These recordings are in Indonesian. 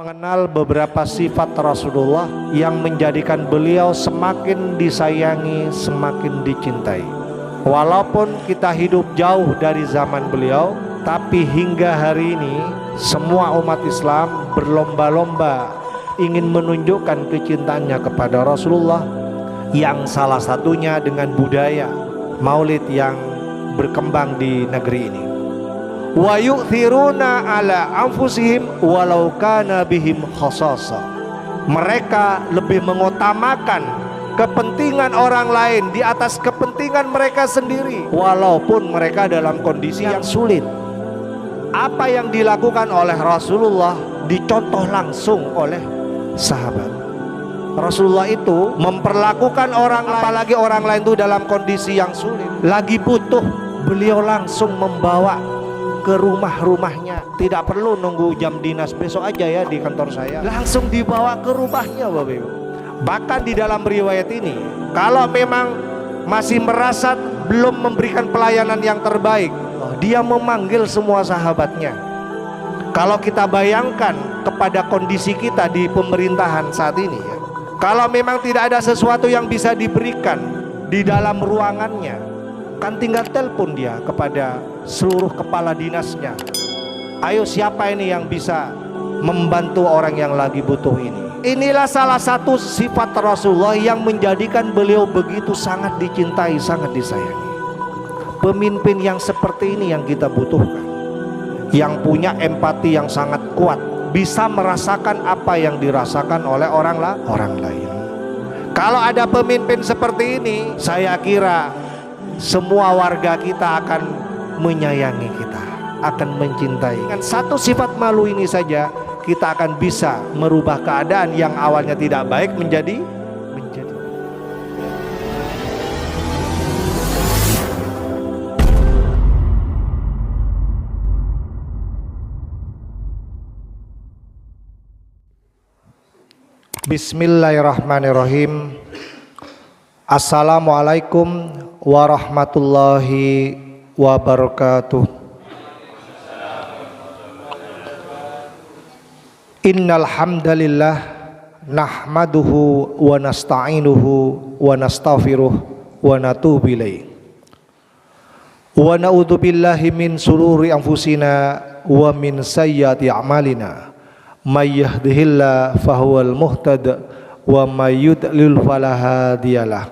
mengenal beberapa sifat Rasulullah yang menjadikan beliau semakin disayangi, semakin dicintai. Walaupun kita hidup jauh dari zaman beliau, tapi hingga hari ini semua umat Islam berlomba-lomba ingin menunjukkan kecintaannya kepada Rasulullah, yang salah satunya dengan budaya maulid yang berkembang di negeri ini. Wa yu'thiruna ala anfusihim walau kana bihim khasasa. Mereka lebih mengutamakan kepentingan orang lain di atas kepentingan mereka sendiri, walaupun mereka dalam kondisi yang sulit. Apa yang dilakukan oleh Rasulullah dicontoh langsung oleh sahabat. Rasulullah itu memperlakukan orang, apalagi orang lain itu dalam kondisi yang sulit, lagi butuh, beliau langsung membawa ke rumahnya. Tidak perlu nunggu jam dinas besok aja ya di kantor saya, langsung dibawa ke rumahnya Bapak Ibu. Bahkan di dalam riwayat ini, kalau memang masih merasa belum memberikan pelayanan yang terbaik, dia memanggil semua sahabatnya. Kalau kita bayangkan kepada kondisi kita di pemerintahan saat ini ya, kalau memang tidak ada sesuatu yang bisa diberikan di dalam ruangannya, kan tinggal telepon dia kepada seluruh kepala dinasnya. Ayo, siapa ini yang bisa membantu orang yang lagi butuh ini? Inilah salah satu sifat Rasulullah yang menjadikan beliau begitu sangat dicintai, sangat disayangi. Pemimpin yang seperti ini yang kita butuhkan, yang punya empati yang sangat kuat, bisa merasakan apa yang dirasakan oleh orang lain. Kalau ada pemimpin seperti ini, saya kira semua warga kita akan menyayangi kita, akan mencintai. Dengan satu sifat malu ini saja, kita akan bisa merubah keadaan yang awalnya tidak baik menjadi. Bismillahirrahmanirrahim. Assalamualaikum warahmatullahi wabarakatuh. Innal hamdalillah nahmaduhu wa nasta'inuhu wa nastaghfiruh wa natubu ilaih. Wa na'udzu billahi min shururi anfusina wa min sayyiati a'malina. May yahdihillahu fahuwal muhtad wa may yudlil fala hadiyalah.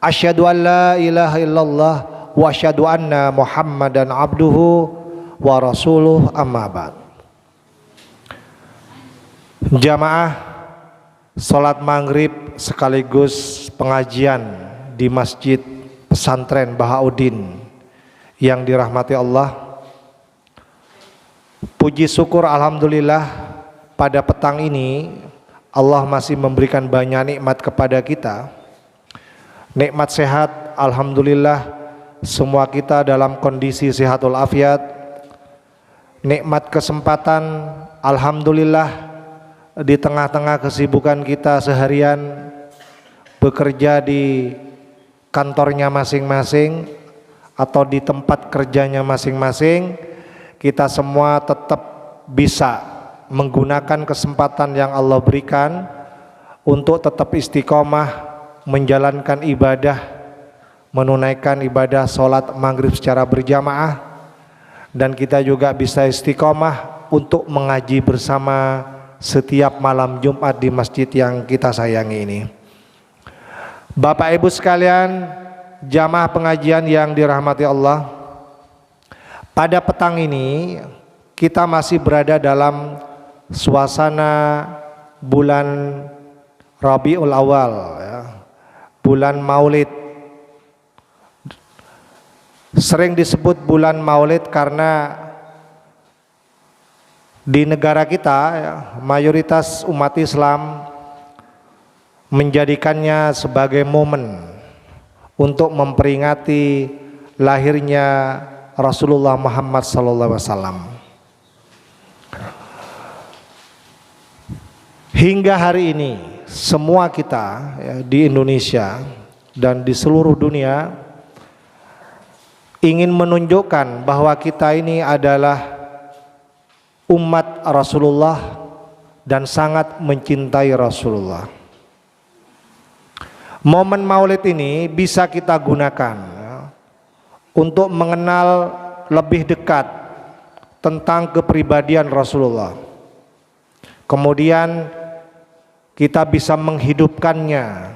Asyhadu an la ilaha illallah wa asyhadu anna Muhammadan abduhu wa rasuluh, amma ba'd. Jamaah salat maghrib sekaligus pengajian di Masjid Pesantren Bahauddin yang dirahmati Allah. Puji syukur alhamdulillah, pada petang ini Allah masih memberikan banyak nikmat kepada kita. Nikmat sehat, alhamdulillah semua kita dalam kondisi sehatul afiat. Nikmat kesempatan, alhamdulillah di tengah-tengah kesibukan kita seharian bekerja di kantornya masing-masing atau di tempat kerjanya masing-masing, kita semua tetap bisa menggunakan kesempatan yang Allah berikan untuk tetap istiqomah menjalankan ibadah, menunaikan ibadah sholat maghrib secara berjamaah, dan kita juga bisa istiqomah untuk mengaji bersama setiap malam Jumat di masjid yang kita sayangi ini. Bapak Ibu sekalian, jamaah pengajian yang dirahmati Allah, pada petang ini kita masih berada dalam suasana bulan Rabiul Awal ya, bulan Maulid. Sering disebut bulan Maulid karena di negara kita ya, mayoritas umat Islam menjadikannya sebagai momen untuk memperingati lahirnya Rasulullah Muhammad SAW. Hingga hari ini semua kita ya, di Indonesia dan di seluruh dunia ingin menunjukkan bahwa kita ini adalah umat Rasulullah, dan sangat mencintai Rasulullah. Momen Maulid ini bisa kita gunakan untuk mengenal lebih dekat tentang kepribadian Rasulullah. Kemudian kita bisa menghidupkannya,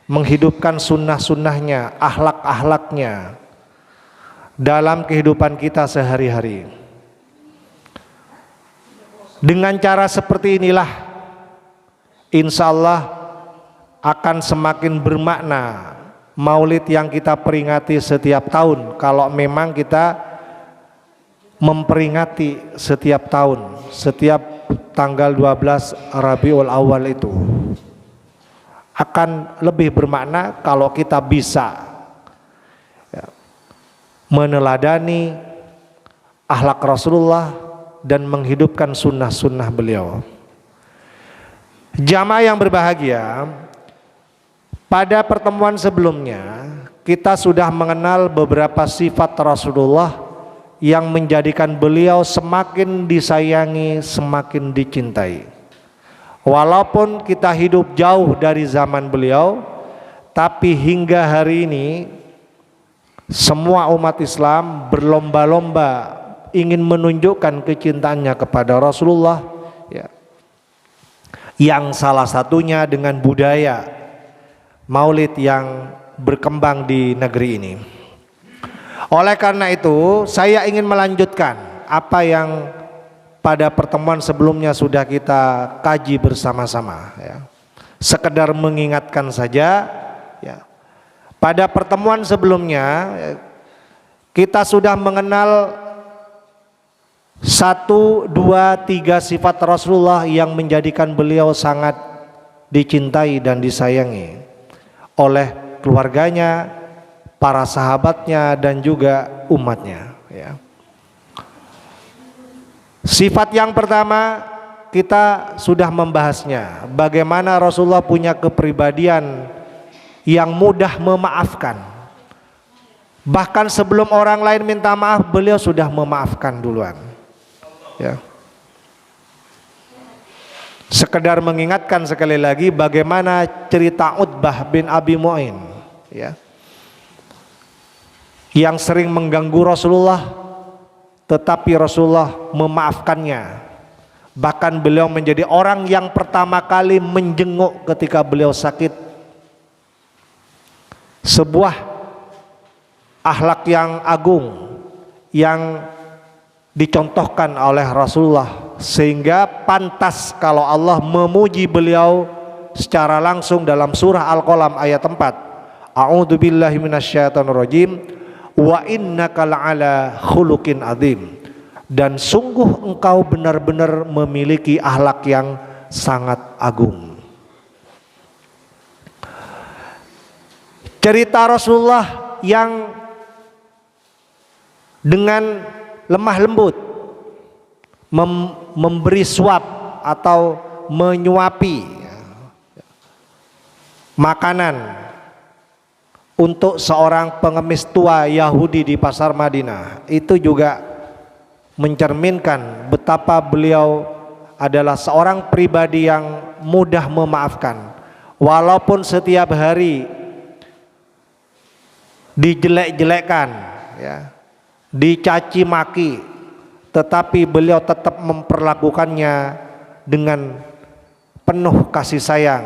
menghidupkan sunnah-sunnahnya, akhlak-akhlaknya dalam kehidupan kita sehari-hari. Dengan cara seperti inilah insya Allah akan semakin bermakna Maulid yang kita peringati setiap tahun, kalau memang kita memperingati setiap tahun, setiap tanggal 12 Rabiul Awal itu akan lebih bermakna kalau kita bisa meneladani akhlak Rasulullah dan menghidupkan sunnah-sunnah beliau. Jamaah yang berbahagia, pada pertemuan sebelumnya kita sudah mengenal beberapa sifat Rasulullah yang menjadikan beliau semakin disayangi, semakin dicintai. Walaupun kita hidup jauh dari zaman beliau, tapi hingga hari ini semua umat Islam berlomba-lomba ingin menunjukkan kecintaannya kepada Rasulullah, ya. Yang salah satunya dengan budaya Maulid yang berkembang di negeri ini. Oleh karena itu, saya ingin melanjutkan apa yang pada pertemuan sebelumnya sudah kita kaji bersama-sama, ya. Sekedar mengingatkan saja, ya. Pada pertemuan sebelumnya kita sudah mengenal 1, 2, 3 sifat Rasulullah yang menjadikan beliau sangat dicintai dan disayangi oleh keluarganya, para sahabatnya, dan juga umatnya, ya. Sifat yang pertama kita sudah membahasnya, bagaimana Rasulullah punya kepribadian yang mudah memaafkan. Bahkan sebelum orang lain minta maaf, beliau sudah memaafkan duluan, ya. Sekedar mengingatkan sekali lagi bagaimana cerita Utbah bin Abi Mu'in, ya, yang sering mengganggu Rasulullah, tetapi Rasulullah memaafkannya. Bahkan beliau menjadi orang yang pertama kali menjenguk ketika beliau sakit. Sebuah akhlak yang agung yang dicontohkan oleh Rasulullah, sehingga pantas kalau Allah memuji beliau secara langsung dalam surah Al-Qalam ayat 4. A'udzubillahi minasyaitonirrajim. Wa innaka la'ala khuluqin adzim. Dan sungguh engkau benar-benar memiliki akhlak yang sangat agung. Cerita Rasulullah yang dengan lemah lembut memberi suap atau menyuapi makanan untuk seorang pengemis tua Yahudi di pasar Madinah, itu juga mencerminkan betapa beliau adalah seorang pribadi yang mudah memaafkan. Walaupun setiap hari dijelek-jelekkan, ya, dicaci maki, tetapi beliau tetap memperlakukannya dengan penuh kasih sayang,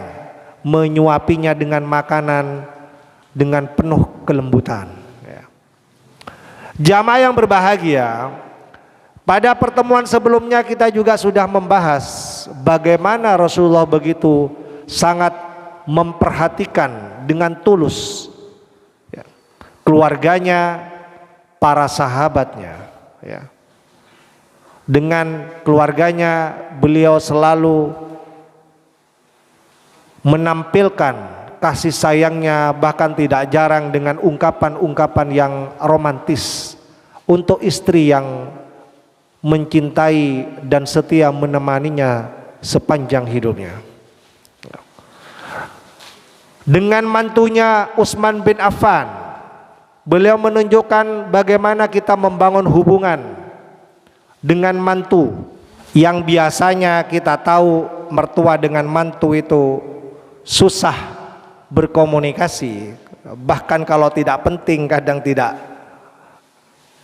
menyuapinya dengan makanan dengan penuh kelembutan, ya. Jamaah yang berbahagia, pada pertemuan sebelumnya kita juga sudah membahas bagaimana Rasulullah begitu sangat memperhatikan dengan tulus, ya, keluarganya, para sahabatnya, ya. Dengan keluarganya beliau selalu menampilkan kasih sayangnya, bahkan tidak jarang dengan ungkapan-ungkapan yang romantis untuk istri yang mencintai dan setia menemaninya sepanjang hidupnya. Dengan mantunya Utsman bin Affan, beliau menunjukkan bagaimana kita membangun hubungan dengan mantu yang biasanya kita tahu mertua dengan mantu itu susah berkomunikasi, bahkan kalau tidak penting kadang tidak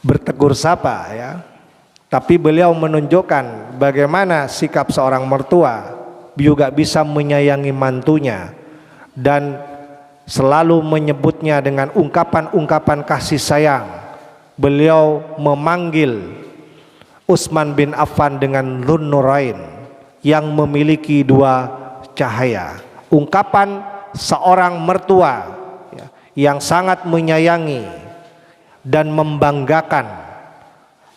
bertegur sapa ya. Tapi beliau menunjukkan bagaimana sikap seorang mertua juga bisa menyayangi mantunya dan selalu menyebutnya dengan ungkapan-ungkapan kasih sayang. Beliau memanggil Utsman bin Affan dengan Dzun Nurain, yang memiliki dua cahaya. Ungkapan seorang mertua ya, yang sangat menyayangi dan membanggakan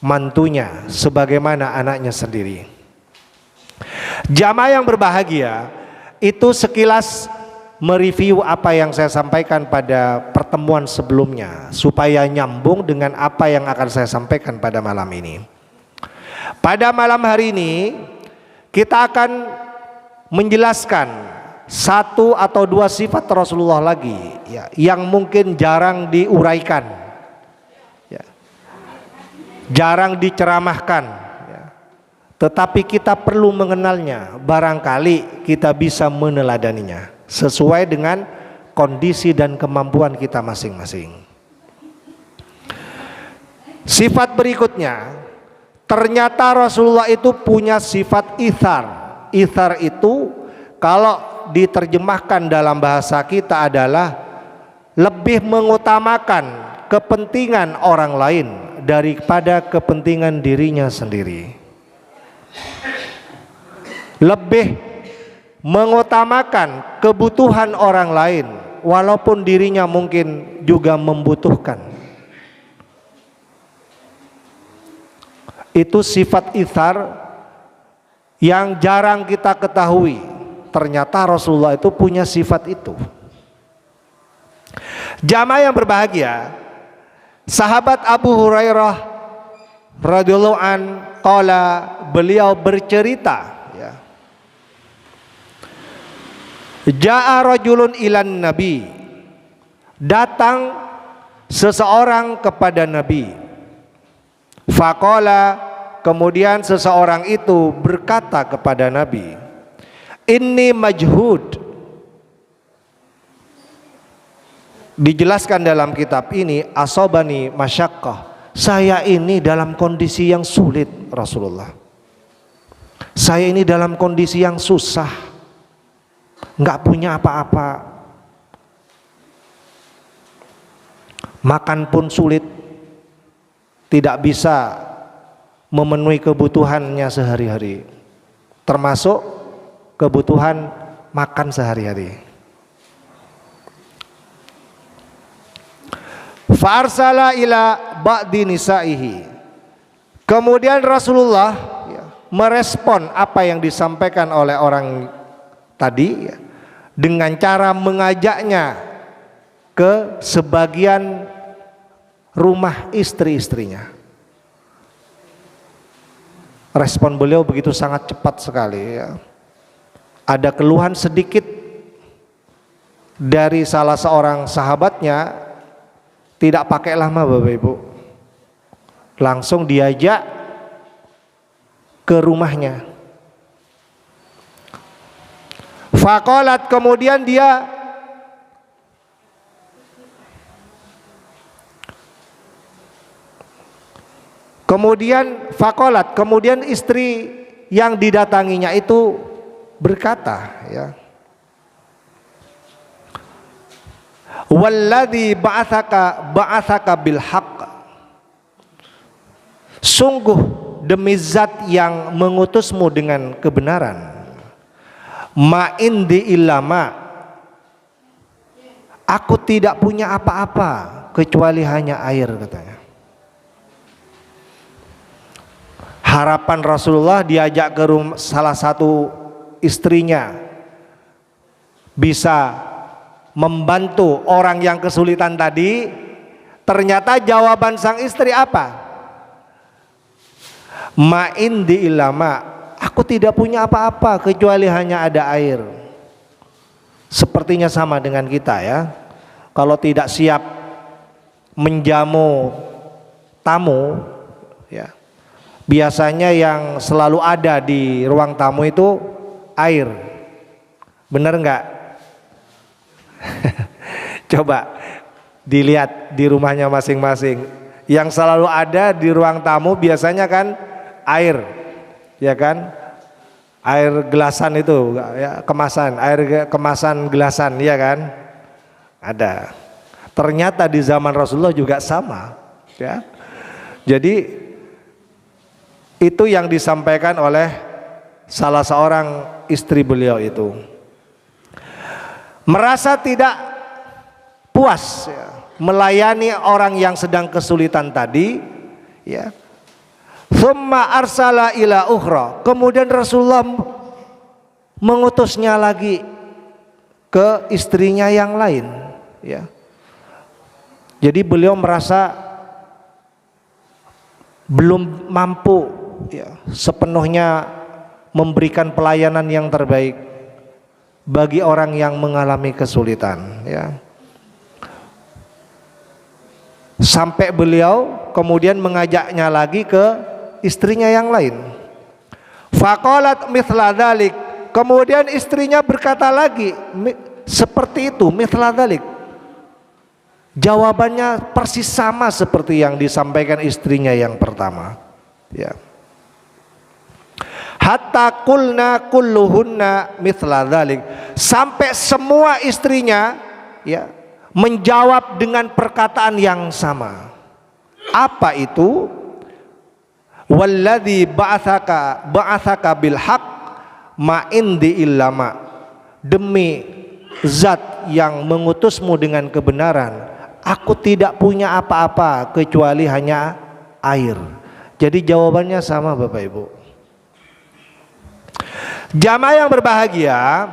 mantunya sebagaimana anaknya sendiri. Jamaah yang berbahagia, itu sekilas mereview apa yang saya sampaikan pada pertemuan sebelumnya supaya nyambung dengan apa yang akan saya sampaikan pada malam ini. Pada malam hari ini kita akan menjelaskan satu atau dua sifat Rasulullah lagi ya, yang mungkin jarang diuraikan ya, jarang diceramahkan ya. Tetapi kita perlu mengenalnya, barangkali kita bisa meneladaninya sesuai dengan kondisi dan kemampuan kita masing-masing. Sifat berikutnya, ternyata Rasulullah itu punya sifat ithar. Ithar itu kalau diterjemahkan dalam bahasa kita adalah lebih mengutamakan kepentingan orang lain daripada kepentingan dirinya sendiri. Lebih mengutamakan kebutuhan orang lain walaupun dirinya mungkin juga membutuhkan. Itu sifat ithar yang jarang kita ketahui. Ternyata Rasulullah itu punya sifat itu. Jamaah yang berbahagia, sahabat Abu Hurairah radhiyallahu an qala, beliau bercerita ya, Ja'a rajulun ilan nabi, datang seseorang kepada Nabi. Faqala, kemudian seseorang itu berkata kepada Nabi, inni majhud. Dijelaskan dalam kitab ini, asobani masyaqqah, saya ini dalam kondisi yang sulit Rasulullah. Saya ini dalam kondisi yang susah, nggak punya apa-apa, makan pun sulit, tidak bisa memenuhi kebutuhannya sehari-hari, termasuk kebutuhan makan sehari-hari. Fa'arsala ila ba'di nisaihi. Kemudian Rasulullah ya, merespon apa yang disampaikan oleh orang tadi ya, dengan cara mengajaknya ke sebagian rumah istri-istrinya. Respon beliau begitu sangat cepat sekali ya. Ada keluhan sedikit dari salah seorang sahabatnya, tidak pakai lama Bapak Ibu, langsung diajak ke rumahnya. Faqalat, kemudian dia Fakolat, kemudian istri yang didatanginya itu berkata ya, walladzi ba'atsaka bil haqq, sungguh demi zat yang mengutusmu dengan kebenaran, ma indi illama, aku tidak punya apa-apa kecuali hanya air, katanya. Harapan Rasulullah diajak ke rumah salah satu istrinya bisa membantu orang yang kesulitan tadi. Ternyata jawaban sang istri apa? Ma indi ilama, aku tidak punya apa-apa kecuali hanya ada air. Sepertinya sama dengan kita ya. Kalau tidak siap menjamu tamu ya, biasanya yang selalu ada di ruang tamu itu air. Bener nggak? Coba dilihat di rumahnya masing-masing. Yang selalu ada di ruang tamu biasanya kan air, ya kan? Air gelasan itu, ya, kemasan, air kemasan gelasan, ya kan? Ada. Ternyata di zaman Rasulullah juga sama, ya. Jadi itu yang disampaikan oleh salah seorang istri beliau itu. Merasa tidak puas, ya, melayani orang yang sedang kesulitan tadi, ya. Thumma arsala ila ukhra. Kemudian Rasulullah mengutusnya lagi ke istrinya yang lain, ya. Jadi beliau merasa belum mampu, ya, sepenuhnya memberikan pelayanan yang terbaik bagi orang yang mengalami kesulitan, ya. Sampai beliau kemudian mengajaknya lagi ke istrinya yang lain. Faqalat mithla dzalik. Kemudian istrinya berkata lagi seperti itu, mithla dzalik. Jawabannya persis sama seperti yang disampaikan istrinya yang pertama, ya. Hatta kulna kulluhunna mithla dzalik. Sampai semua istrinya, ya, menjawab dengan perkataan yang sama. Apa itu? Walladzi ba'atsaka bil haqq ma indi illama. Demi zat yang mengutusmu dengan kebenaran, aku tidak punya apa-apa kecuali hanya air. Jadi jawabannya sama, Bapak Ibu. Jamaah yang berbahagia,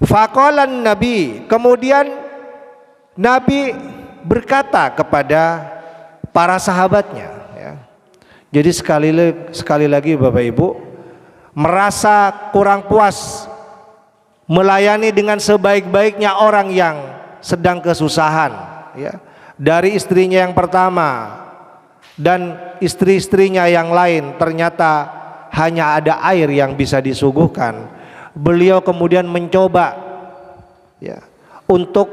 faqalan Nabi, kemudian Nabi berkata kepada para sahabatnya, ya. Jadi sekali lagi Bapak Ibu, merasa kurang puas melayani dengan sebaik-baiknya orang yang sedang kesusahan, ya, dari istrinya yang pertama dan istri-istrinya yang lain ternyata hanya ada air yang bisa disuguhkan. Beliau kemudian mencoba, ya, untuk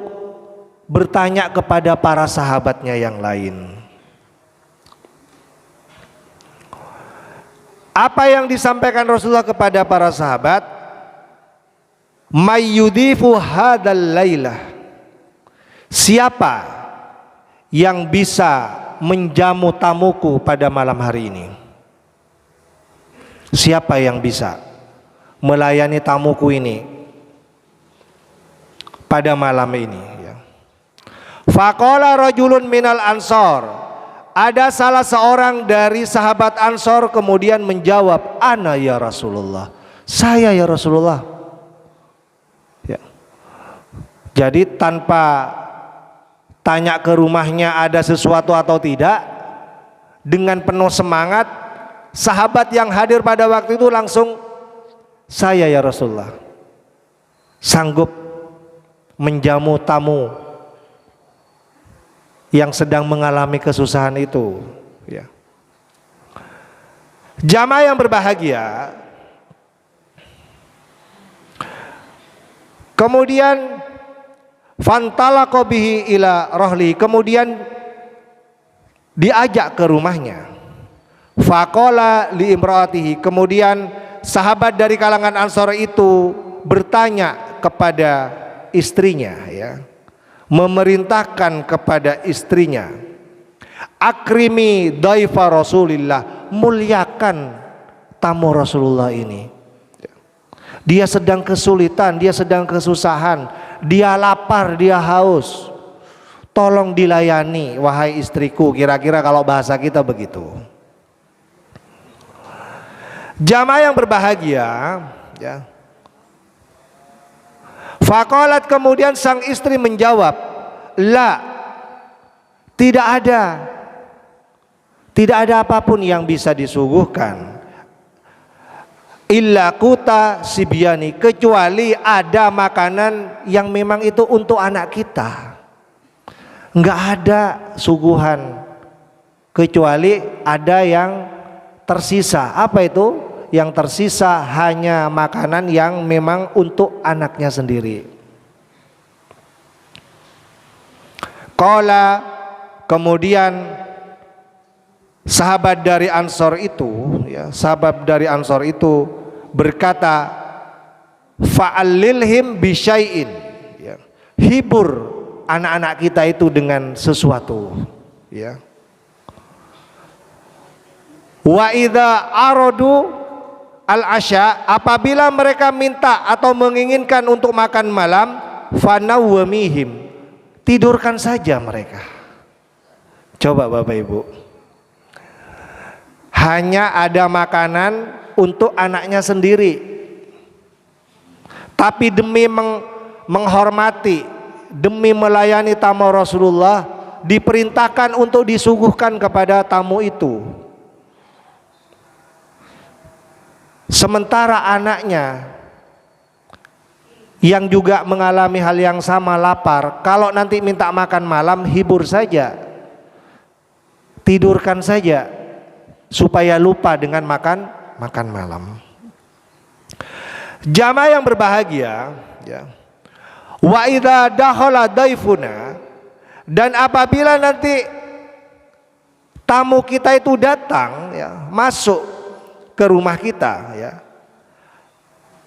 bertanya kepada para sahabatnya yang lain. Apa yang disampaikan Rasulullah kepada para sahabat? Mayyudifu hadal lailah. Siapa yang bisa menjamu tamuku pada malam hari ini? Siapa yang bisa melayani tamuku ini pada malam ini, ya. Faqala rajulun minal ansor. Ada salah seorang dari sahabat Ansor kemudian menjawab, ana ya Rasulullah. Saya ya Rasulullah. Ya. Jadi tanpa tanya ke rumahnya ada sesuatu atau tidak, dengan penuh semangat sahabat yang hadir pada waktu itu langsung, saya ya Rasulullah sanggup menjamu tamu yang sedang mengalami kesusahan itu, ya. Jamaah yang berbahagia, kemudian fantalaqa bihi ila rohli, kemudian diajak ke rumahnya. Faqala li imraatihi, kemudian sahabat dari kalangan Ansor itu bertanya kepada istrinya, ya, memerintahkan kepada istrinya, akrimi dhaifa Rasulillah, muliakan tamu Rasulullah ini. Dia sedang kesulitan, dia sedang kesusahan, dia lapar, dia haus, tolong dilayani wahai istriku. Kira-kira kalau bahasa kita begitu. Jamaah yang berbahagia, ya. Faqalat, kemudian sang istri menjawab, la, tidak ada apapun yang bisa disuguhkan, illa kuta sibyani, kecuali ada makanan yang memang itu untuk anak kita. Enggak ada suguhan kecuali ada yang tersisa. Apa itu? Yang tersisa hanya makanan yang memang untuk anaknya sendiri. Qala, kemudian sahabat dari Ansor itu, ya, sahabat dari Ansor itu berkata, fa'allilhim bisyai'in, ya, hibur anak-anak kita itu dengan sesuatu, ya. Wa idza aradu al-asya, apabila mereka minta atau menginginkan untuk makan malam, fanawwamihim, tidurkan saja mereka. Coba Bapak Ibu, hanya ada makanan untuk anaknya sendiri, tapi demi menghormati, demi melayani tamu Rasulullah, diperintahkan untuk disuguhkan kepada tamu itu. Sementara anaknya yang juga mengalami hal yang sama, lapar, kalau nanti minta makan malam, hibur saja, tidurkan saja, supaya lupa dengan makan malam. Jamaah yang berbahagia, ya. Wa idza dakhala daifuna, dan apabila nanti tamu kita itu datang, ya, masuk ke rumah kita, ya,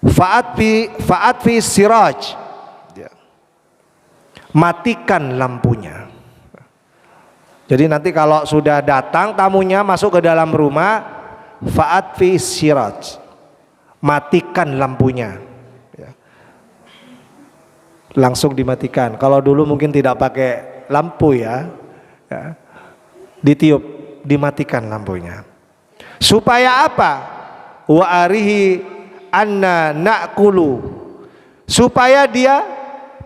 fa'at fi siraj, ya, matikan lampunya. Jadi nanti kalau sudah datang tamunya masuk ke dalam rumah, fa'at fi siraj, matikan lampunya, ya. Langsung dimatikan. Kalau dulu mungkin tidak pakai lampu, ya, ya, ditiup, dimatikan lampunya. Supaya apa? Wa arihi anna na'kulu, supaya dia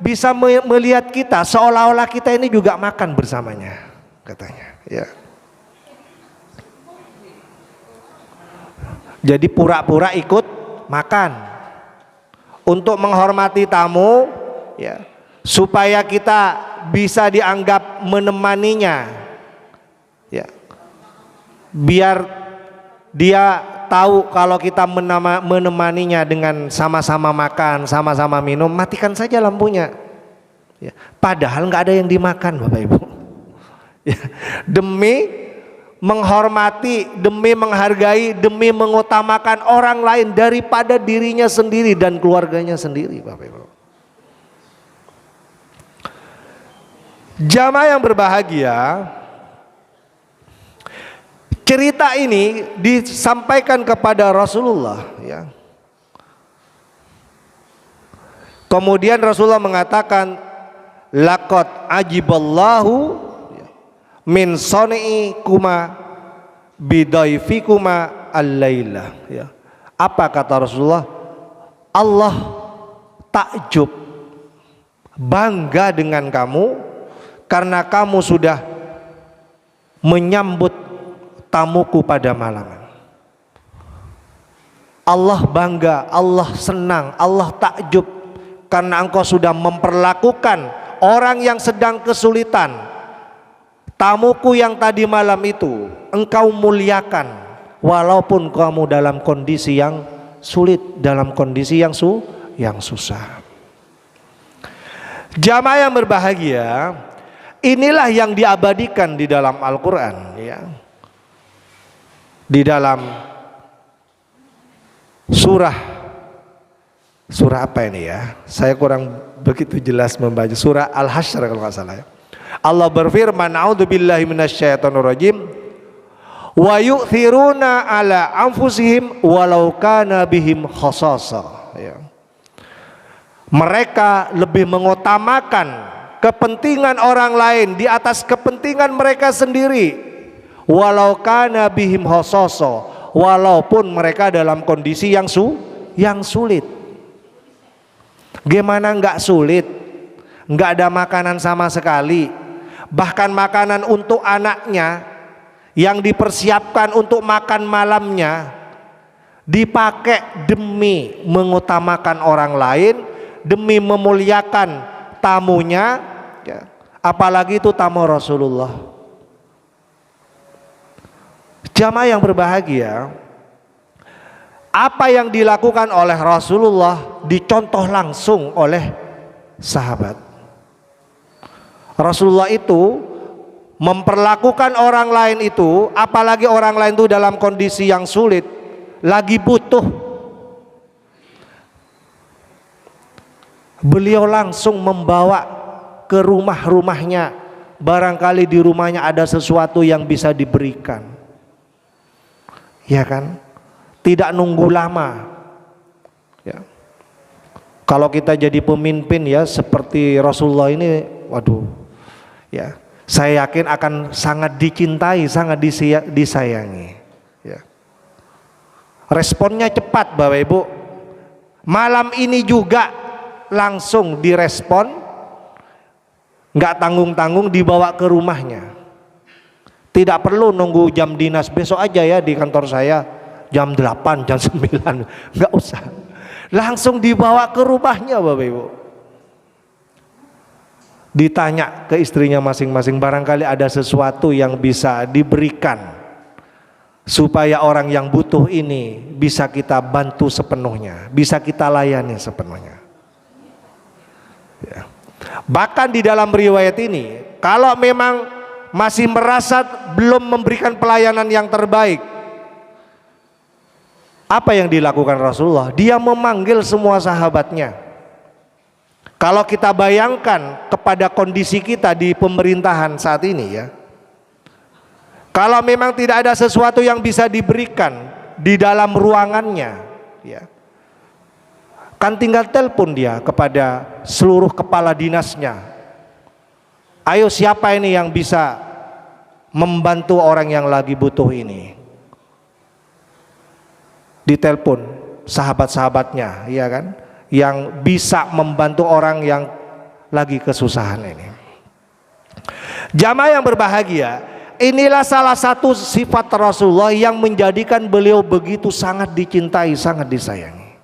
bisa melihat kita seolah-olah kita ini juga makan bersamanya, katanya, ya. Jadi pura-pura ikut makan untuk menghormati tamu, ya, supaya kita bisa dianggap menemaninya, ya, biar dia tahu kalau kita menemaninya dengan sama-sama makan, sama-sama minum, matikan saja lampunya, ya. Padahal nggak ada yang dimakan, Bapak Ibu, ya. Demi menghormati, demi menghargai, demi mengutamakan orang lain daripada dirinya sendiri dan keluarganya sendiri, Bapak Ibu. Jamaah yang berbahagia, cerita ini disampaikan kepada Rasulullah, ya. Kemudian Rasulullah mengatakan, laqad ajiballahu min soni'i kuma bidaifikuma al-laila, ya. Apa kata Rasulullah? Allah takjub, bangga dengan kamu karena kamu sudah menyambut tamuku pada malam. Allah bangga, Allah senang, Allah takjub karena engkau sudah memperlakukan orang yang sedang kesulitan. Tamuku yang tadi malam itu engkau muliakan, walaupun kamu dalam kondisi yang sulit, dalam kondisi yang susah. Jamaah yang berbahagia, inilah yang diabadikan di dalam Al-Quran, ya. Di dalam surah apa ini, ya? Saya kurang begitu jelas membaca. Surah Al-Hasyr kalau nggak salah, ya. Allah berfirman, a'udzubillahi minasyaitonirrajim, wa yu'thiruna ala anfusihim walau kana bihim khasasa, ya. Mereka lebih mengutamakan kepentingan orang lain di atas kepentingan mereka sendiri. Walau kana bihim khasasa, walaupun mereka dalam kondisi yang sulit. Gimana nggak sulit? Nggak ada makanan sama sekali. Bahkan makanan untuk anaknya yang dipersiapkan untuk makan malamnya dipakai demi mengutamakan orang lain, demi memuliakan tamunya, ya. Apalagi itu tamu Rasulullah. Jamaah yang berbahagia, apa yang dilakukan oleh Rasulullah dicontoh langsung oleh sahabat. Rasulullah itu memperlakukan orang lain itu, apalagi orang lain itu dalam kondisi yang sulit, lagi butuh, beliau langsung membawa ke rumahnya. Barangkali di rumahnya ada sesuatu yang bisa diberikan, ya kan? Tidak nunggu lama, ya. Kalau kita jadi pemimpin ya seperti Rasulullah ini, waduh, ya, saya yakin akan sangat dicintai, sangat disayangi, ya. Responnya cepat Bapak Ibu. Malam ini juga langsung direspon, nggak tanggung-tanggung, dibawa ke rumahnya. Tidak perlu nunggu jam dinas, besok aja ya di kantor saya jam 8, jam 9, nggak usah, langsung dibawa ke rumahnya Bapak Ibu. Ditanya ke istrinya masing-masing, barangkali ada sesuatu yang bisa diberikan supaya orang yang butuh ini bisa kita bantu sepenuhnya, bisa kita layani sepenuhnya, ya. Bahkan di dalam riwayat ini, kalau memang masih merasa belum memberikan pelayanan yang terbaik, apa yang dilakukan Rasulullah? Dia memanggil semua sahabatnya. Kalau kita bayangkan kepada kondisi kita di pemerintahan saat ini ya, kalau memang tidak ada sesuatu yang bisa diberikan di dalam ruangannya, ya, kan tinggal telepon dia kepada seluruh kepala dinasnya. Ayo siapa ini yang bisa membantu orang yang lagi butuh ini? Ditelepon sahabat-sahabatnya, ya kan, yang bisa membantu orang yang lagi kesusahan ini. Jamaah yang berbahagia, inilah salah satu sifat Rasulullah yang menjadikan beliau begitu sangat dicintai, sangat disayangi.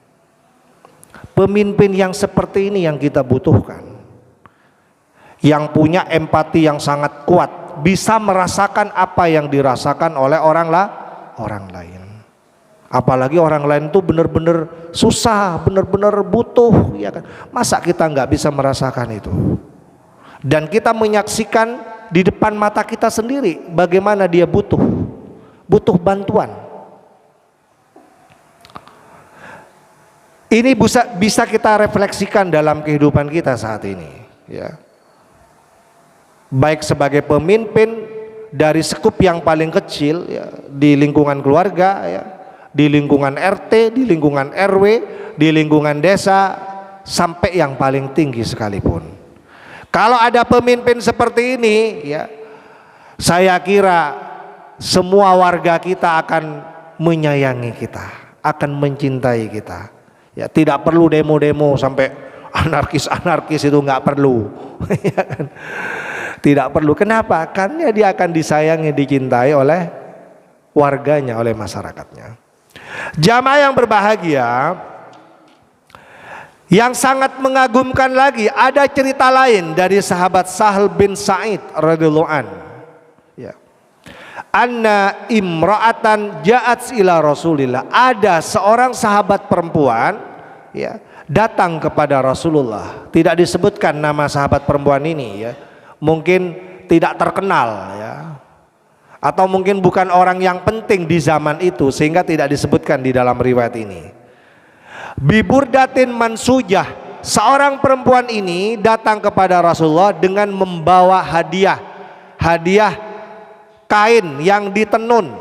Pemimpin yang seperti ini yang kita butuhkan, yang punya empati yang sangat kuat, bisa merasakan apa yang dirasakan oleh orang lain. Apalagi orang lain itu benar-benar susah, benar-benar butuh, ya kan? Masa kita nggak bisa merasakan itu? Dan kita menyaksikan di depan mata kita sendiri bagaimana dia butuh bantuan. Ini bisa kita refleksikan dalam kehidupan kita saat ini, ya. Baik sebagai pemimpin dari skup yang paling kecil, ya, di lingkungan keluarga, ya, di lingkungan RT, di lingkungan RW, di lingkungan desa, sampai yang paling tinggi sekalipun. Kalau ada pemimpin seperti ini, ya, saya kira semua warga kita akan menyayangi kita, akan mencintai kita. Ya, tidak perlu demo-demo sampai anarkis-anarkis, itu nggak perlu. Ya kan? Tidak perlu. Kenapa? Karena dia akan disayangi, dicintai oleh warganya, oleh masyarakatnya. Jamaah yang berbahagia, yang sangat mengagumkan lagi, ada cerita lain dari sahabat Sahal bin Sa'id radhiyallahu an, ya. Anna imra'atan ja'at ila Rasulillah, ada seorang sahabat perempuan, ya, datang kepada Rasulullah. Tidak disebutkan nama sahabat perempuan ini, ya. Mungkin tidak terkenal, ya, atau mungkin bukan orang yang penting di zaman itu sehingga tidak disebutkan di dalam riwayat ini. Biburdatin mansujah, seorang perempuan ini datang kepada Rasulullah dengan membawa hadiah kain yang ditenun,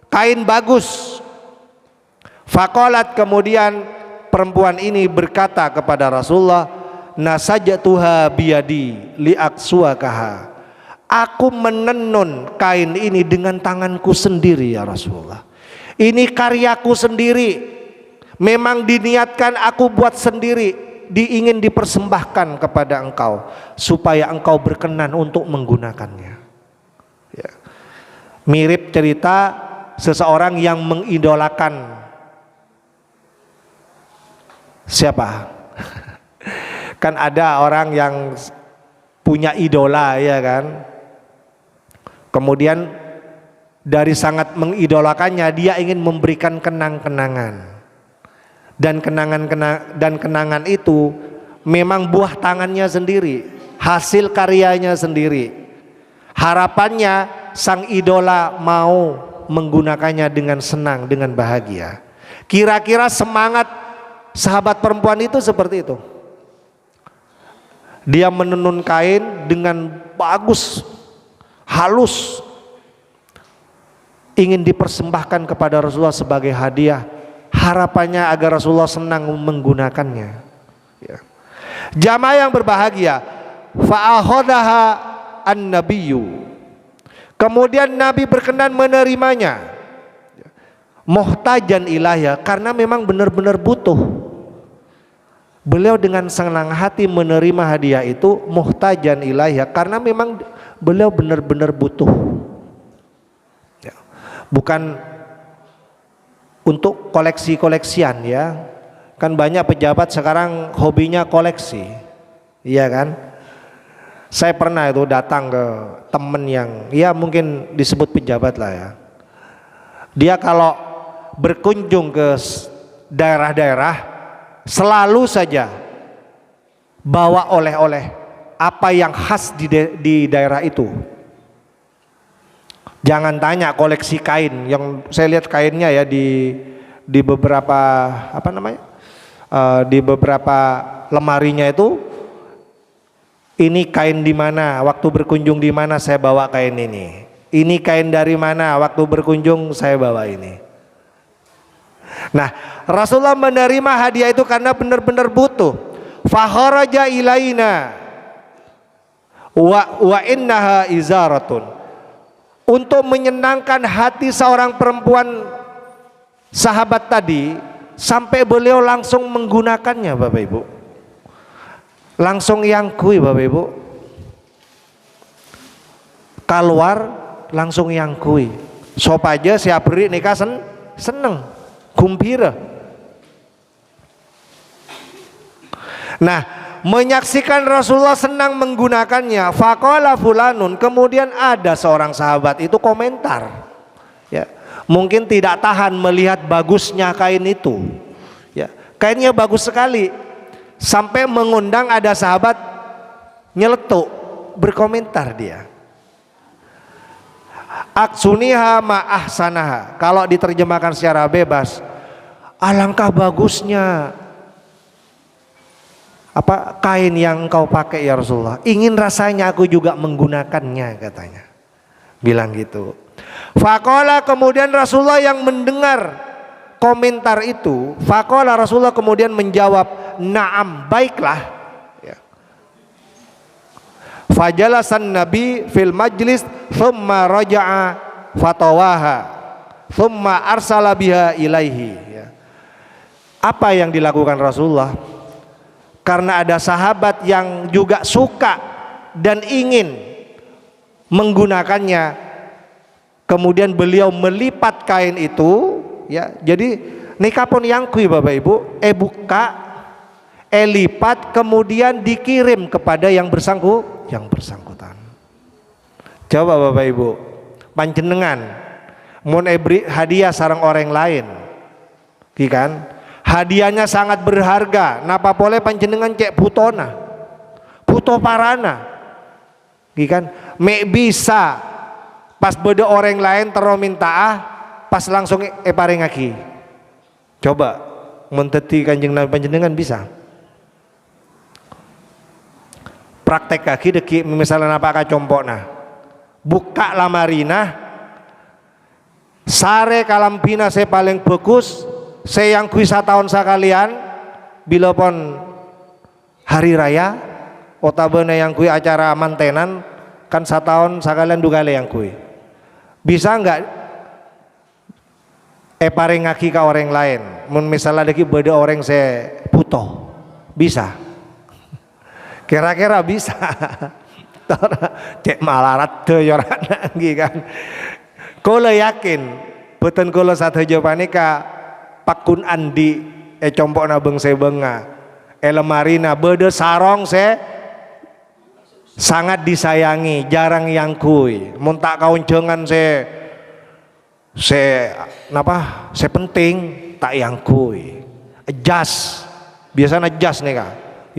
kain bagus. Faqalat, kemudian perempuan ini berkata kepada Rasulullah, nasajatuha biyadi liaksuakaha, aku menenun kain ini dengan tanganku sendiri ya Rasulullah. Ini karyaku sendiri, memang diniatkan aku buat sendiri, ingin dipersembahkan kepada engkau supaya engkau berkenan untuk menggunakannya, ya. Mirip cerita seseorang yang mengidolakan siapa? Kan ada orang yang punya idola, ya kan, kemudian dari sangat mengidolakannya, dia ingin memberikan kenang-kenangan. Dan kenangan itu memang buah tangannya sendiri, hasil karyanya sendiri. Harapannya sang idola mau menggunakannya dengan senang, dengan bahagia. Kira-kira semangat sahabat perempuan itu seperti itu. Dia menenun kain dengan bagus, halus, ingin dipersembahkan kepada Rasulullah sebagai hadiah. Harapannya agar Rasulullah senang menggunakannya. Ya. Jamaah yang berbahagia, fa'akhodaha an-nabiyyu. Kemudian Nabi berkenan menerimanya. Muhtajan ilahya, karena memang benar-benar butuh. Beliau dengan senang hati menerima hadiah itu, muhtajan ilahya, karena memang beliau benar-benar butuh. Ya. Bukan untuk koleksi-koleksian ya. Kan banyak pejabat sekarang hobinya koleksi. Iya kan? Saya pernah itu datang ke temen yang ya mungkin disebut pejabat lah ya. Dia kalau berkunjung ke daerah-daerah selalu saja bawa oleh-oleh apa yang khas di daerah itu. Jangan tanya koleksi kain, yang saya lihat kainnya ya di beberapa apa namanya, di beberapa lemarinya itu, ini kain di mana, waktu berkunjung di mana saya bawa kain ini. Ini kain dari mana, waktu berkunjung saya bawa ini. Nah, Rasulullah menerima hadiah itu karena benar-benar butuh. Fakharaja ilaina wa innaha izaratun. Untuk menyenangkan hati seorang perempuan sahabat tadi, sampai beliau langsung menggunakannya Bapak Ibu. Langsung yangkui Bapak Ibu. Keluar langsung yangkui. Sop aja siap beri nikah seneng, gembira. Nah, menyaksikan Rasulullah senang menggunakannya, faqala fulanun, kemudian ada seorang sahabat itu komentar ya, mungkin tidak tahan melihat bagusnya kain itu ya, kainnya bagus sekali sampai mengundang ada sahabat nyeletuk, berkomentar dia, aksuniha ma ahsanaha, kalau diterjemahkan secara bebas, alangkah bagusnya apa kain yang engkau pakai ya Rasulullah, ingin rasanya aku juga menggunakannya, katanya, bilang gitu. Faqala, kemudian Rasulullah yang mendengar komentar itu, faqala, Rasulullah kemudian menjawab, na'am, baiklah ya. Fajalasan Nabi fil majlis thumma raja'a fatawaha thumma arsala biha ilaihi ya. Apa yang dilakukan Rasulullah? Karena ada sahabat yang juga suka dan ingin menggunakannya, kemudian beliau melipat kain itu ya, jadi nikah pun yangkui Bapak Ibu, buka, lipat, kemudian dikirim kepada yang bersangkutan. Coba Bapak Ibu, panjenengan mun hadiah sareng orang lain, kan? Hadiahnya sangat berharga, napa boleh panjenengan cek putona, puto parana, kan? Mek bisa pas beda orang lain terominta pas langsung paring lagi. Coba menteti kanjeng Nabi panjenengan bisa praktek lagi deki, misalnya apa kacompokna, buka lamarina, sare kalampina saya paling bagus, saya yang kuisa tahun sekalian, bila pun hari raya, otabene yang kui acara mantenan, kan setahun sekalian dugale yang kui. Bisa enggak paring ngaki ke orang lain? Misalnya lagi beda orang saya puto, bisa? Kira-kira bisa? Cek malarat tuh yorana kan? Kalau yakin, betul kalau satu jawabannya ka pakun andi compokna beng saya benga lemarina bede sarong saya sangat disayangi, jarang yang kui muntak kauncengan saya saya penting tak yang kui jas biasanya jas nih kak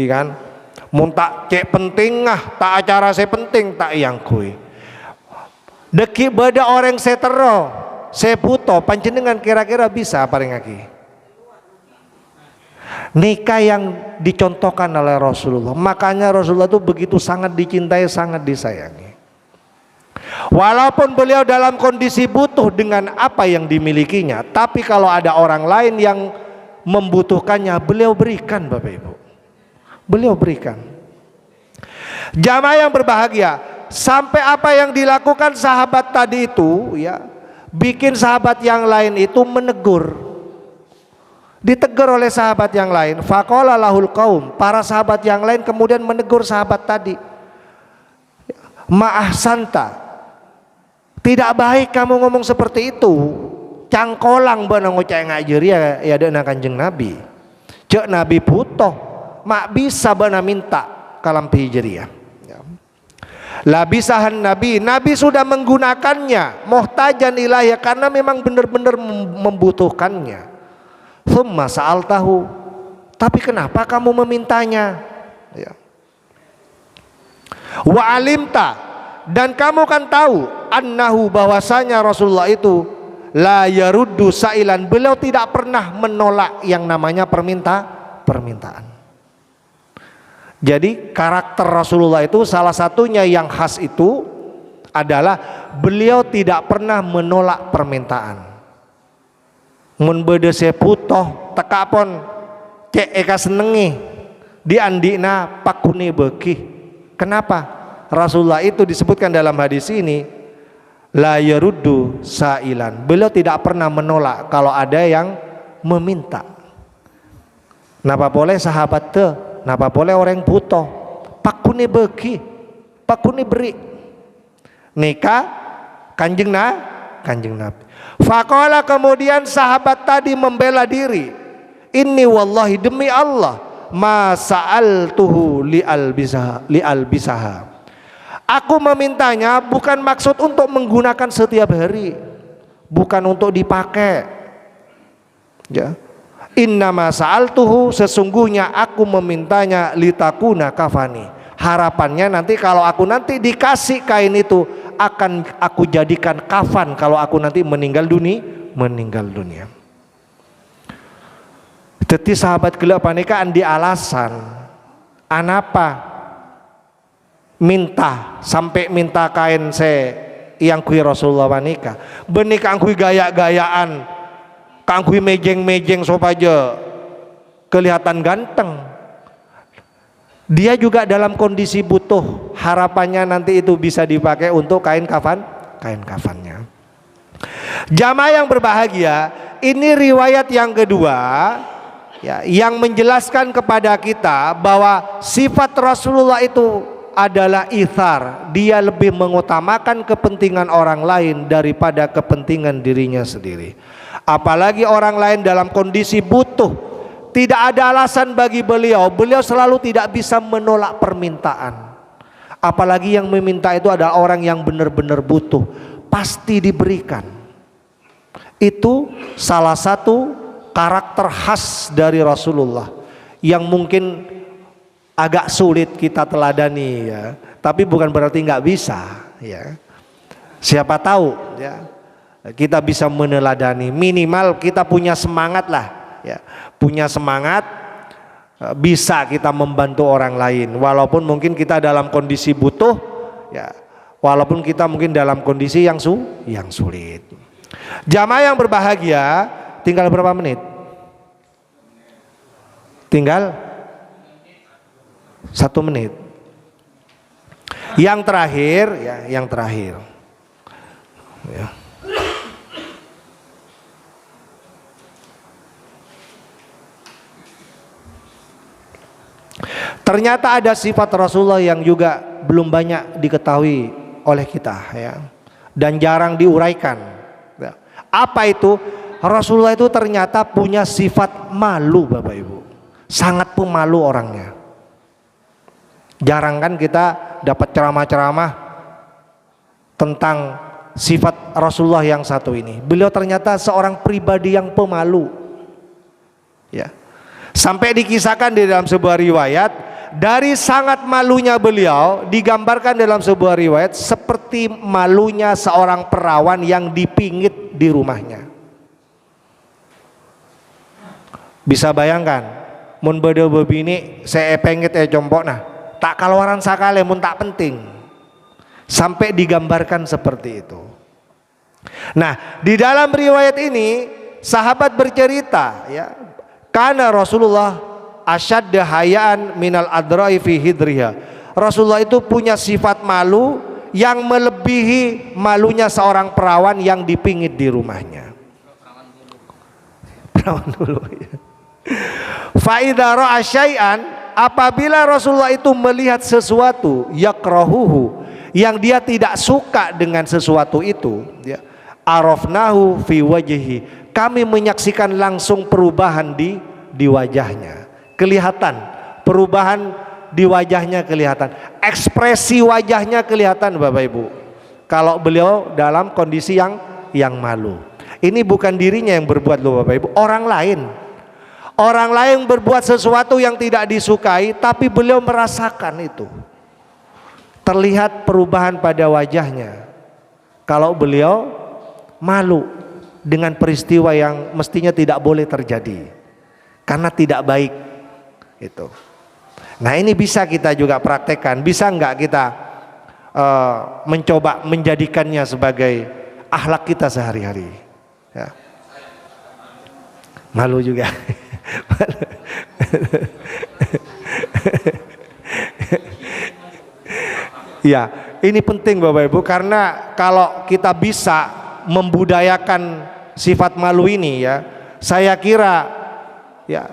kan mun tak cek penting tak acara saya penting tak yang kui deki beda orang saya tero saya butuh panjenengan kira-kira bisa paling lagi nikah yang dicontohkan oleh Rasulullah. Makanya Rasulullah itu begitu sangat dicintai, sangat disayangi. Walaupun beliau dalam kondisi butuh dengan apa yang dimilikinya, tapi kalau ada orang lain yang membutuhkannya, beliau berikan Bapak Ibu. Beliau berikan. Jamaah yang berbahagia, sampai apa yang dilakukan sahabat tadi itu ya, bikin sahabat yang lain itu menegur. Ditegur oleh sahabat yang lain. Faqala lahul qaum, para sahabat yang lain kemudian menegur sahabat tadi. Ma'ahsanta, tidak baik kamu ngomong seperti itu. Cangkolang bener ngoceh ngajir ya ada Kanjeng Nabi. Cek Nabi butuh, mak bisa bener minta kalam hijriyah. Labisahan Nabi, Nabi sudah menggunakannya. Muhtajan ilahiyah karena memang benar-benar membutuhkannya. Thumma sa'altahu, tapi kenapa kamu memintanya ya. Wa alimta, dan kamu kan tahu annahu, bahwasanya Rasulullah itu la yaruddu sa'ilan, beliau tidak pernah menolak yang namanya permintaan. Jadi karakter Rasulullah itu salah satunya yang khas itu adalah beliau tidak pernah menolak permintaan. Mun bede seputoh tekapon cek eka senengi di andina pakuni beki. Kenapa? Rasulullah itu disebutkan dalam hadis ini la yaruddu sa'ilan, beliau tidak pernah menolak kalau ada yang meminta. Napa boleh sahabat te, napa boleh orang butuh, pakuni beki, pakuni beri. Nikah Kanjeng Nabi. Faqala, kemudian sahabat tadi membela diri, inni wallahi, demi Allah, ma sa'altuhu li'al bisaha, aku memintanya bukan maksud untuk menggunakan setiap hari, bukan untuk dipakai ya. Innama sa'altuhu, sesungguhnya aku memintanya litakuna kafani, harapannya nanti kalau aku nanti dikasih kain itu akan aku jadikan kafan kalau aku nanti meninggal dunia. Jadi sahabat gelap panika andi alasan anapa minta sampai minta kain yang kui Rasulullah panika benik angkui gaya-gayaan kangkui mejeng-mejeng sopaja kelihatan ganteng. Dia juga dalam kondisi butuh, harapannya nanti itu bisa dipakai untuk kain kafannya. Jamaah yang berbahagia, ini riwayat yang kedua ya, yang menjelaskan kepada kita bahwa sifat Rasulullah itu adalah ithar, dia lebih mengutamakan kepentingan orang lain daripada kepentingan dirinya sendiri. Apalagi orang lain dalam kondisi butuh, tidak ada alasan bagi beliau selalu tidak bisa menolak permintaan. Apalagi yang meminta itu adalah orang yang benar-benar butuh, pasti diberikan. Itu salah satu karakter khas dari Rasulullah yang mungkin agak sulit kita teladani ya, tapi bukan berarti nggak bisa ya. Siapa tahu ya kita bisa meneladani, minimal kita punya semangat lah ya, punya semangat, bisa kita membantu orang lain walaupun mungkin kita dalam kondisi butuh ya, walaupun kita mungkin dalam kondisi yang sulit. Jamaah yang berbahagia, tinggal berapa menit? Tinggal 1 menit. Yang terakhir ya, ya. Ternyata ada sifat Rasulullah yang juga belum banyak diketahui oleh kita ya, dan jarang diuraikan ya. Apa itu? Rasulullah itu ternyata punya sifat malu Bapak Ibu, sangat pemalu orangnya. Jarang kan kita dapat ceramah-ceramah tentang sifat Rasulullah yang satu ini. Beliau ternyata seorang pribadi yang pemalu. Ya. Sampai dikisahkan di dalam sebuah riwayat, dari sangat malunya beliau digambarkan dalam sebuah riwayat seperti malunya seorang perawan yang dipingit di rumahnya. Bisa bayangkan, mun beda bebini saya pengit jompok nah, tak kaluaran sakale mun tak penting. Sampai digambarkan seperti itu. Nah, di dalam riwayat ini sahabat bercerita ya, karena Rasulullah asyadda hayaan minal adrai fi hidriha. Rasulullah itu punya sifat malu yang melebihi malunya seorang perawan yang dipingit di rumahnya. Perawan dulu ya. Fa idza ra'a syai'an, apabila Rasulullah itu melihat sesuatu yakrahuhu, yang dia tidak suka dengan sesuatu itu ya, arafnahu fi wajhi, kami menyaksikan langsung perubahan di wajahnya, kelihatan perubahan di wajahnya, kelihatan ekspresi wajahnya kelihatan Bapak Ibu kalau beliau dalam kondisi yang malu. Ini bukan dirinya yang berbuat loh Bapak Ibu, orang lain berbuat sesuatu yang tidak disukai, tapi beliau merasakan itu. Terlihat perubahan pada wajahnya kalau beliau malu dengan peristiwa yang mestinya tidak boleh terjadi karena tidak baik itu. Nah, ini bisa kita juga praktekkan. Bisa enggak kita mencoba menjadikannya sebagai akhlak kita sehari-hari ya. Malu juga. Ya, ini penting Bapak Ibu, karena kalau kita bisa membudayakan sifat malu ini ya, saya kira ya,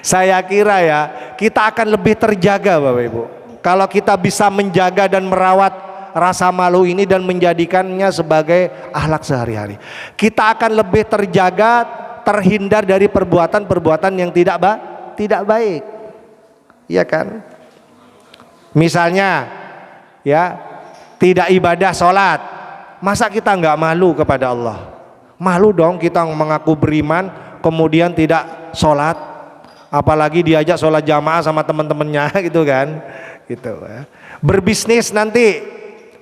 saya kira ya, kita akan lebih terjaga Bapak Ibu. Kalau kita bisa menjaga dan merawat rasa malu ini dan menjadikannya sebagai akhlak sehari-hari, kita akan lebih terjaga, terhindar dari perbuatan-perbuatan yang tidak baik. Iya kan? Misalnya ya, tidak ibadah sholat, masa kita nggak malu kepada Allah? Malu dong kita mengaku beriman kemudian tidak sholat, apalagi diajak sholat jamaah sama teman-temannya gitu kan, gitu ya. Berbisnis nanti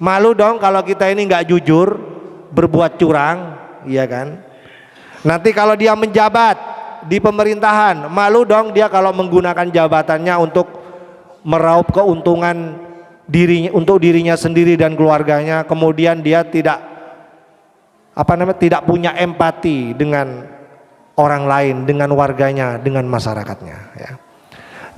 malu dong kalau kita ini nggak jujur, berbuat curang, iya kan? Nanti kalau dia menjabat di pemerintahan, malu dong dia kalau menggunakan jabatannya untuk meraup keuntungan untuk dirinya sendiri dan keluarganya, kemudian dia tidak punya empati dengan orang lain, dengan warganya, dengan masyarakatnya ya.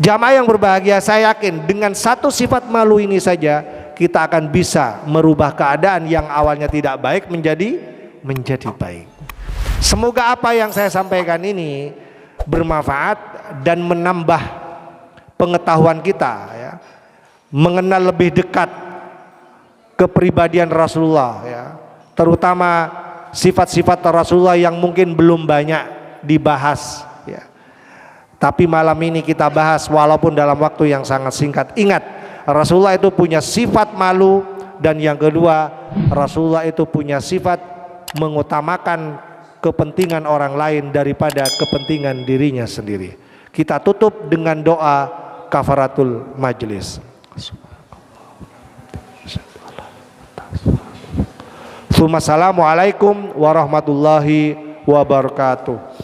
Jamaah yang berbahagia, saya yakin dengan satu sifat malu ini saja kita akan bisa merubah keadaan yang awalnya tidak baik menjadi baik. Semoga apa yang saya sampaikan ini bermanfaat dan menambah pengetahuan kita ya, mengenal lebih dekat kepribadian Rasulullah ya, terutama sifat-sifat Rasulullah yang mungkin belum banyak dibahas ya. Tapi malam ini kita bahas walaupun dalam waktu yang sangat singkat. Ingat, Rasulullah itu punya sifat malu, dan yang kedua, Rasulullah itu punya sifat mengutamakan kepentingan orang lain daripada kepentingan dirinya sendiri. Kita tutup dengan doa kafaratul majlis. Assalamualaikum warahmatullahi wabarakatuh.